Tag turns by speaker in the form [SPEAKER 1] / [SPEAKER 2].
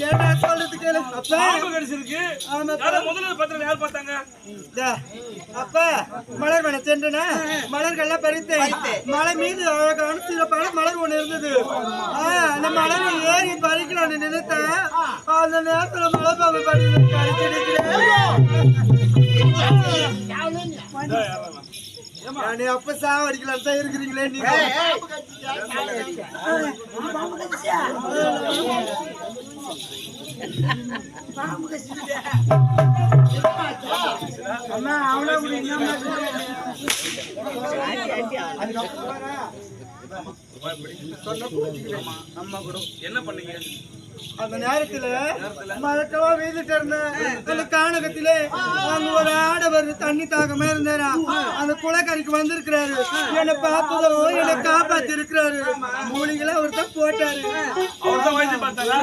[SPEAKER 1] ஏடா சொல்றது கேளு அப்பா
[SPEAKER 2] பாம்பு கடிச்சிருக்கு. யார முதல்ல பத்திரம் யார் பார்த்தாங்க?
[SPEAKER 1] அப்பா மலர் வன சென்றனா மலர்கள்லாம் பறித்து மலை மீது அழகான சிறப்பான மலர் ஒண்ணு இருந்தது. அந்த மலரை ஏறி பறிக்கலாம்னு நினைத்தேன். அந்த நேரத்துல மலை பாம்பு நானே அப்ப சாவடிக்கலாம் தான் இருக்கிறீங்களே நீங்க. அம்மா அவனா
[SPEAKER 2] என்ன பண்ணீங்க?
[SPEAKER 1] அந்த நேரத்துல மழக்கவா வீதிட்டு இருந்தேன். அந்த கானகத்திலே அங்க ஒரு ஆடவர் தண்ணி தாகமா இருந்தாரா. அந்த குளக்கரைக்கு வந்திருக்கிறாரு. என்னை பார்த்ததோ என்னை காப்பாத்தி இருக்கிறாரு. மூலிகளை அவர் தான் போட்டாரு.
[SPEAKER 2] அவர் தான் வைத்தியம் பார்த்தாரா?